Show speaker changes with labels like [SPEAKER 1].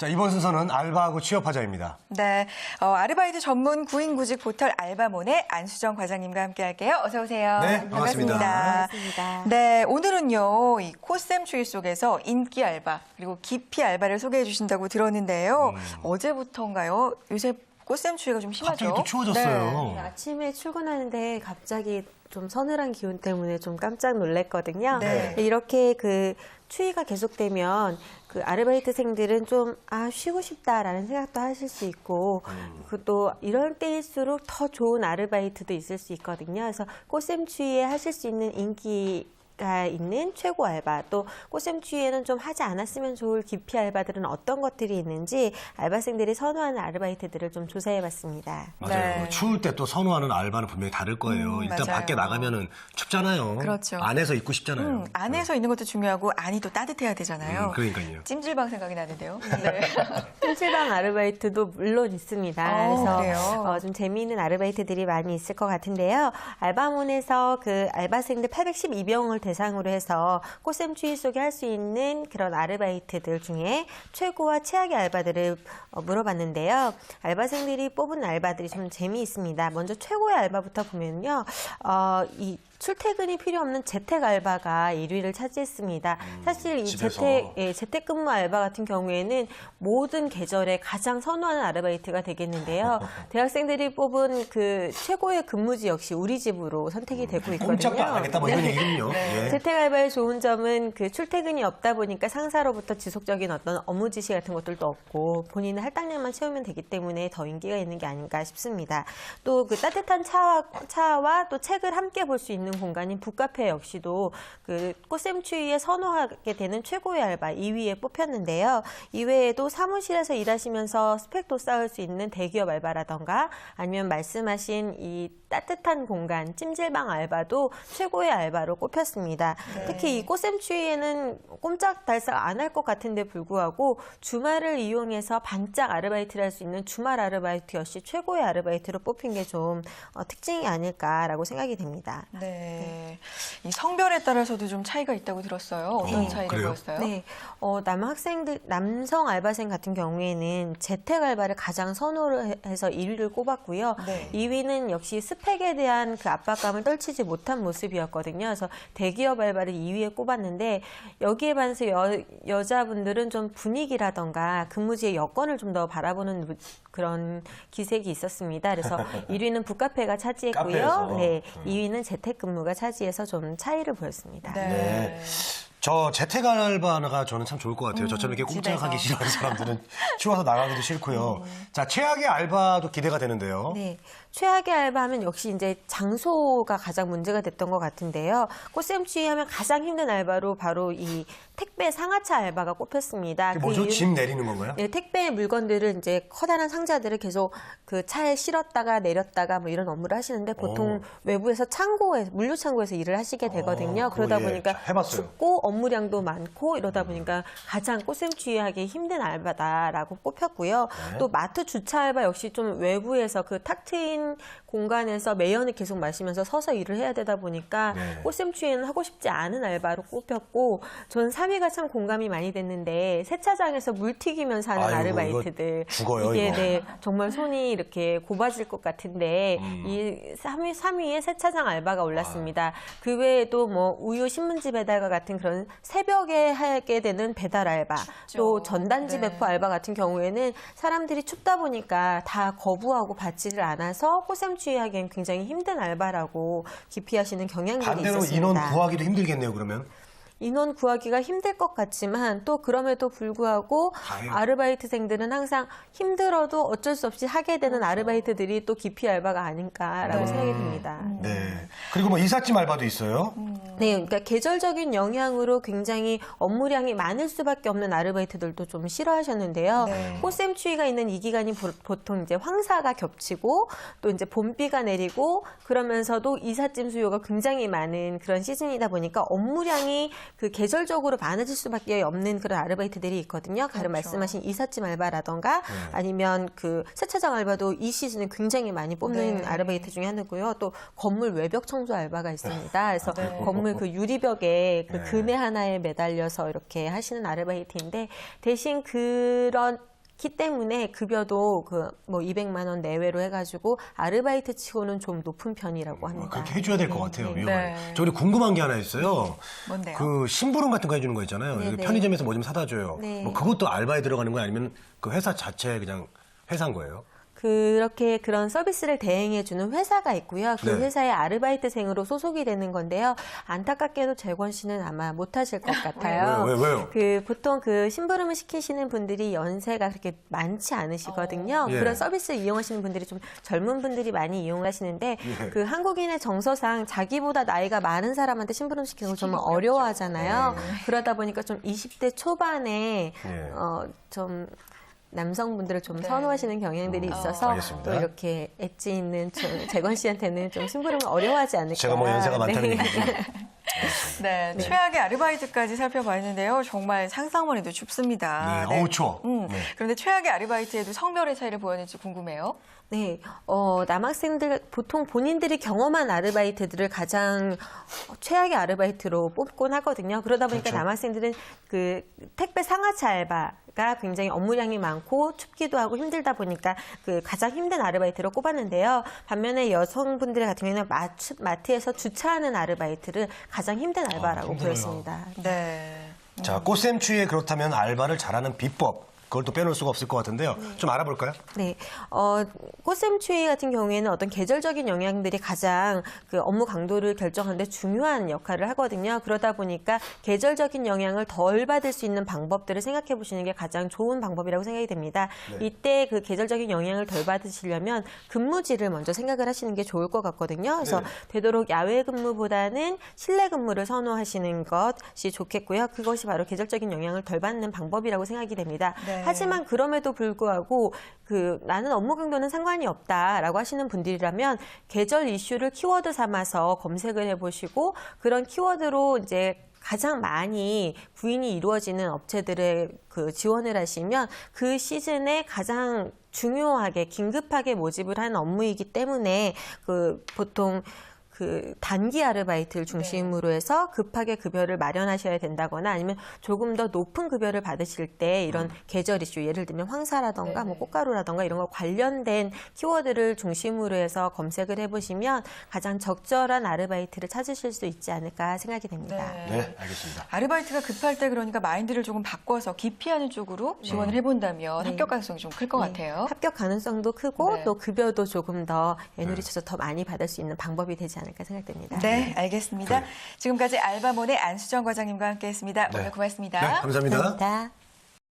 [SPEAKER 1] 자, 이번 순서는 알바하고 취업하자입니다.
[SPEAKER 2] 네, 아르바이트 전문 구인구직 포털 알바몬의 안수정 과장님과 함께할게요. 어서 오세요.
[SPEAKER 1] 네, 반갑습니다.
[SPEAKER 3] 반갑습니다.
[SPEAKER 2] 네, 오늘은요, 이 코쌤 추위 속에서 인기 알바 그리고 기피 알바를 소개해 주신다고 들었는데요. 어제부터인가요? 요새 코쌤 추위가 좀 심하죠?
[SPEAKER 1] 갑자기 또 추워졌어요.
[SPEAKER 3] 네, 아침에 출근하는데 갑자기 좀 서늘한 기온 때문에 좀 깜짝 놀랐거든요.
[SPEAKER 2] 네.
[SPEAKER 3] 이렇게 그 추위가 계속되면 그 아르바이트생들은 좀 쉬고 싶다라는 생각도 하실 수 있고 또 이런 때일수록 더 좋은 아르바이트도 있을 수 있거든요. 그래서 꽃샘 추위에 하실 수 있는 인기가 있는 최고 알바, 또 꽃샘 추위에는 좀 하지 않았으면 좋을 기피 알바들은 어떤 것들이 있는지 알바생들이 선호하는 아르바이트들을 좀 조사해봤습니다.
[SPEAKER 1] 맞아요.
[SPEAKER 2] 네.
[SPEAKER 1] 추울 때 또 선호하는 알바는 분명히 다를 거예요. 일단
[SPEAKER 2] 맞아요.
[SPEAKER 1] 밖에 나가면은 춥잖아요.
[SPEAKER 2] 그렇죠.
[SPEAKER 1] 안에서 입고 싶잖아요.
[SPEAKER 2] 안에서 있는 것도 중요하고 안이 또 따뜻해야 되잖아요.
[SPEAKER 1] 그러니까요.
[SPEAKER 2] 찜질방 생각이 나는데요. 네.
[SPEAKER 3] 찜질방 아르바이트도 물론 있습니다.
[SPEAKER 2] 그래요?
[SPEAKER 3] 그래서 좀 재미있는 아르바이트들이 많이 있을 것 같은데요. 알바몬에서 그 알바생들 812명을 대상으로 해서 꽃샘 추위 속에 할 수 있는 그런 아르바이트들 중에 최고와 최악의 알바들을 물어봤는데요. 알바생들이 뽑은 알바들이 좀 재미있습니다. 먼저 최고의 알바부터 보면요. 이 출퇴근이 필요 없는 재택 알바가 1위를 차지했습니다. 사실 이
[SPEAKER 1] 집에서.
[SPEAKER 3] 재택근무 알바 같은 경우에는 모든 계절에 가장 선호하는 아르바이트가 되겠는데요. 대학생들이 뽑은 그 최고의 근무지 역시 우리 집으로 선택이 되고 있거든요.
[SPEAKER 1] 꼼짝도 안 하겠다 뭐 이런 얘기군요. 예.
[SPEAKER 3] 재택 알바의 좋은 점은 그 출퇴근이 없다 보니까 상사로부터 지속적인 어떤 업무 지시 같은 것들도 없고 본인의 할당량만 채우면 되기 때문에 더 인기가 있는 게 아닌가 싶습니다. 또 그 따뜻한 차와 또 책을 함께 볼 수 있는 공간인 북카페 역시도 그 꽃샘 추위에 선호하게 되는 최고의 알바 2위에 뽑혔는데요. 이외에도 사무실에서 일하시면서 스펙도 쌓을 수 있는 대기업 알바라던가 아니면 말씀하신 이 따뜻한 공간 찜질방 알바도 최고의 알바로 꼽혔습니다.
[SPEAKER 2] 네.
[SPEAKER 3] 특히 이 꽃샘 추위에는 꼼짝달싹 안 할 것 같은데 불구하고 주말을 이용해서 반짝 아르바이트를 할 수 있는 주말 아르바이트 역시 최고의 아르바이트로 뽑힌 게 좀 특징이 아닐까라고 생각이 됩니다.
[SPEAKER 2] 네. 이 성별에 따라서도 좀 차이가 있다고 들었어요. 어떤 차이를
[SPEAKER 1] 그래요?
[SPEAKER 2] 보였어요?
[SPEAKER 3] 네, 남성 알바생 같은 경우에는 재택 알바를 가장 선호를 해서 1위를 꼽았고요.
[SPEAKER 2] 네.
[SPEAKER 3] 2위는 역시 스펙에 대한 그 압박감을 떨치지 못한 모습이었거든요. 그래서 대기업 알바를 2위에 꼽았는데 여기에 반해서 여자분들은 좀 분위기라던가 근무지의 여건을 좀 더 바라보는 그런 기색이 있었습니다. 그래서 1위는 북카페가 차지했고요.
[SPEAKER 1] 카페에서.
[SPEAKER 3] 네, 2위는 재택근무가 차지해서 좀 차이를 보였습니다.
[SPEAKER 1] 네. 저 재택 알바가 저는 참 좋을 것 같아요. 저처럼 이렇게 꼼짝하기
[SPEAKER 2] 집에서.
[SPEAKER 1] 싫어하는 사람들은 추워서 나가기도 싫고요. 자, 최악의 알바도 기대가 되는데요.
[SPEAKER 3] 네. 최악의 알바하면 역시 이제 장소가 가장 문제가 됐던 것 같은데요. 꽃샘 추위 하면 가장 힘든 알바로 바로 이 택배 상하차 알바가 꼽혔습니다.
[SPEAKER 1] 그게 뭐죠? 짐 내리는 건가요?
[SPEAKER 3] 네, 택배 물건들을 이제 커다란 상자들을 계속 그 차에 실었다가 내렸다가 뭐 이런 업무를 하시는데 보통 외부에서 물류 창고에서 일을 하시게 되거든요. 그러다
[SPEAKER 1] 그거 예,
[SPEAKER 3] 보니까
[SPEAKER 1] 해봤어요.
[SPEAKER 3] 춥고 업무량도 많고 이러다 보니까 가장 꽃샘 추위하기 힘든 알바다라고 꼽혔고요.
[SPEAKER 1] 네.
[SPEAKER 3] 또 마트 주차 알바 역시 좀 외부에서 그 탁 트인 공간에서 매연을 계속 마시면서 서서 일을 해야 되다 보니까
[SPEAKER 1] 네.
[SPEAKER 3] 꽃샘 추위는 하고 싶지 않은 알바로 꼽혔고 전 3위가 참 공감이 많이 됐는데 세차장에서 물 튀기면서 하는
[SPEAKER 1] 아이고,
[SPEAKER 3] 아르바이트들
[SPEAKER 1] 이거 죽어요,
[SPEAKER 3] 이게
[SPEAKER 1] 이거.
[SPEAKER 3] 네, 정말 손이 이렇게 곱아질 것 같은데 이 3위에 세차장 알바가 올랐습니다. 그 외에도 뭐 우유 신문지 배달과 같은 그런 새벽에 하게 되는 배달 알바 또 전단지
[SPEAKER 2] 네.
[SPEAKER 3] 배포 알바 같은 경우에는 사람들이 춥다 보니까 다 거부하고 받지를 않아서 꽃샘 추위하기엔 굉장히 힘든 알바라고 기피하시는 경향들이
[SPEAKER 1] 반대로
[SPEAKER 3] 있었습니다.
[SPEAKER 1] 인원 구하기도 힘들겠네요, 그러면.
[SPEAKER 3] 인원 구하기가 힘들 것 같지만 또 그럼에도 불구하고
[SPEAKER 1] 다행이다.
[SPEAKER 3] 아르바이트생들은 항상 힘들어도 어쩔 수 없이 하게 되는 아르바이트들이 또 기피 알바가 아닐까라고 생각이 듭니다.
[SPEAKER 1] 네. 그리고 뭐 이삿짐 알바도 있어요.
[SPEAKER 3] 네, 그러니까 계절적인 영향으로 굉장히 업무량이 많을 수밖에 없는 아르바이트들도 좀 싫어하셨는데요.
[SPEAKER 2] 네.
[SPEAKER 3] 꽃샘 추위가 있는 이 기간이 보통 이제 황사가 겹치고 또 이제 봄비가 내리고 그러면서도 이삿짐 수요가 굉장히 많은 그런 시즌이다 보니까 업무량이 그 계절적으로 많아질 수밖에 없는 그런 아르바이트들이 있거든요. 가령 말씀하신 이삿짐 알바라던가 아니면 그 세차장 알바도 이 시즌에 굉장히 많이 뽑는
[SPEAKER 2] 네.
[SPEAKER 3] 아르바이트 중에 하나고요. 또 건물 외벽 청소 알바가 있습니다. 그래서 건물 그 유리벽에 그 그네 하나에 매달려서 이렇게 하시는 아르바이트인데 대신 그런 많기 때문에 급여도 그 뭐 200만 원 내외로 해가지고 아르바이트 치고는 좀 높은 편이라고 합니다.
[SPEAKER 1] 그렇게 해줘야 될 것 같아요.
[SPEAKER 3] 네.
[SPEAKER 1] 위험하게.
[SPEAKER 2] 네.
[SPEAKER 1] 저 우리 궁금한 게 하나 있어요.
[SPEAKER 2] 뭔데요?
[SPEAKER 1] 그 심부름 같은 거 해주는 거 있잖아요.
[SPEAKER 3] 네,
[SPEAKER 1] 여기
[SPEAKER 3] 네.
[SPEAKER 1] 편의점에서 뭐 좀 사다 줘요.
[SPEAKER 3] 네.
[SPEAKER 1] 뭐 그것도 알바에 들어가는 거예요? 아니면 그 회사 자체 그냥 회사인 거예요?
[SPEAKER 3] 그렇게 그런 서비스를 대행해주는 회사가 있고요. 그
[SPEAKER 1] 네.
[SPEAKER 3] 회사의 아르바이트생으로 소속이 되는 건데요. 안타깝게도 재권 씨는 아마 못하실 것 같아요.
[SPEAKER 1] 왜요?
[SPEAKER 3] 그 보통 그 심부름을 시키시는 분들이 연세가 그렇게 많지 않으시거든요.
[SPEAKER 1] 예.
[SPEAKER 3] 그런 서비스를 이용하시는 분들이 좀 젊은 분들이 많이 이용하시는데
[SPEAKER 1] 예.
[SPEAKER 3] 그 한국인의 정서상 자기보다 나이가 많은 사람한테 심부름 시키는 걸 정말 어려워하잖아요. 그러다 보니까 좀 20대 초반에
[SPEAKER 1] 예.
[SPEAKER 3] 좀 남성분들을 좀
[SPEAKER 2] 네.
[SPEAKER 3] 선호하시는 경향들이 있어서
[SPEAKER 1] 알겠습니다.
[SPEAKER 3] 또 이렇게 엣지 있는 재권 씨한테는 좀 심부름을 어려워하지 않을까.
[SPEAKER 1] 제가 뭐 연세가 많다는
[SPEAKER 3] 네.
[SPEAKER 1] 얘기죠.
[SPEAKER 2] 네, 최악의 아르바이트까지 살펴봤는데요. 정말 상상만 해도 춥습니다.
[SPEAKER 1] 네, 어우, 추워. 네.
[SPEAKER 2] 그런데 최악의 아르바이트에도 성별의 차이를 보였는지 궁금해요.
[SPEAKER 3] 네, 남학생들 보통 본인들이 경험한 아르바이트들을 가장 최악의 아르바이트로 뽑곤 하거든요. 그러다 보니까
[SPEAKER 1] 그렇죠.
[SPEAKER 3] 남학생들은 그 택배 상하차 알바가 굉장히 업무량이 많고 춥기도 하고 힘들다 보니까 그 가장 힘든 아르바이트로 꼽았는데요. 반면에 여성분들 같은 경우는 마트에서 주차하는 아르바이트를 가장 힘든 알바라고
[SPEAKER 1] 힘들어요.
[SPEAKER 3] 보였습니다.
[SPEAKER 2] 네.
[SPEAKER 1] 자, 꽃샘추위에 그렇다면 알바를 잘하는 비법. 그걸 또 빼놓을 수가 없을 것 같은데요. 좀 알아볼까요?
[SPEAKER 3] 네, 꽃샘추위 같은 경우에는 어떤 계절적인 영향들이 가장 그 업무 강도를 결정하는 데 중요한 역할을 하거든요. 그러다 보니까 계절적인 영향을 덜 받을 수 있는 방법들을 생각해 보시는 게 가장 좋은 방법이라고 생각이 됩니다.
[SPEAKER 1] 네.
[SPEAKER 3] 이때 그 계절적인 영향을 덜 받으시려면 근무지를 먼저 생각을 하시는 게 좋을 것 같거든요. 그래서
[SPEAKER 1] 네.
[SPEAKER 3] 되도록 야외 근무보다는 실내 근무를 선호하시는 것이 좋겠고요. 그것이 바로 계절적인 영향을 덜 받는 방법이라고 생각이 됩니다.
[SPEAKER 2] 네.
[SPEAKER 3] 하지만 그럼에도 불구하고 나는 업무 강도는 상관이 없다라고 하시는 분들이라면 계절 이슈를 키워드 삼아서 검색을 해보시고 그런 키워드로 이제 가장 많이 부인이 이루어지는 업체들의 그 지원을 하시면 그 시즌에 가장 중요하게 긴급하게 모집을 하는 업무이기 때문에 그 보통 그 단기 아르바이트를 중심으로 해서 급하게 급여를 마련하셔야 된다거나 아니면 조금 더 높은 급여를 받으실 때 이런 계절 이슈 예를 들면 황사라던가 뭐 꽃가루라던가 이런 거 관련된 키워드를 중심으로 해서 검색을 해보시면 가장 적절한 아르바이트를 찾으실 수 있지 않을까 생각이 됩니다.
[SPEAKER 1] 네, 알겠습니다.
[SPEAKER 2] 아르바이트가 급할 때 그러니까 마인드를 조금 바꿔서 기피하는 쪽으로 지원을 해본다면 합격 가능성이 좀 클 것 같아요.
[SPEAKER 3] 합격 가능성도 크고
[SPEAKER 2] 네.
[SPEAKER 3] 또 급여도 조금 더 애누리 쳐서 더 많이 받을 수 있는 방법이 되지 않을까 생각됩니다.
[SPEAKER 2] 네, 알겠습니다. 지금까지 알바몬의 안수정 과장님과 함께했습니다. 오늘 고맙습니다.
[SPEAKER 1] 네, 감사합니다.
[SPEAKER 3] 감사합니다.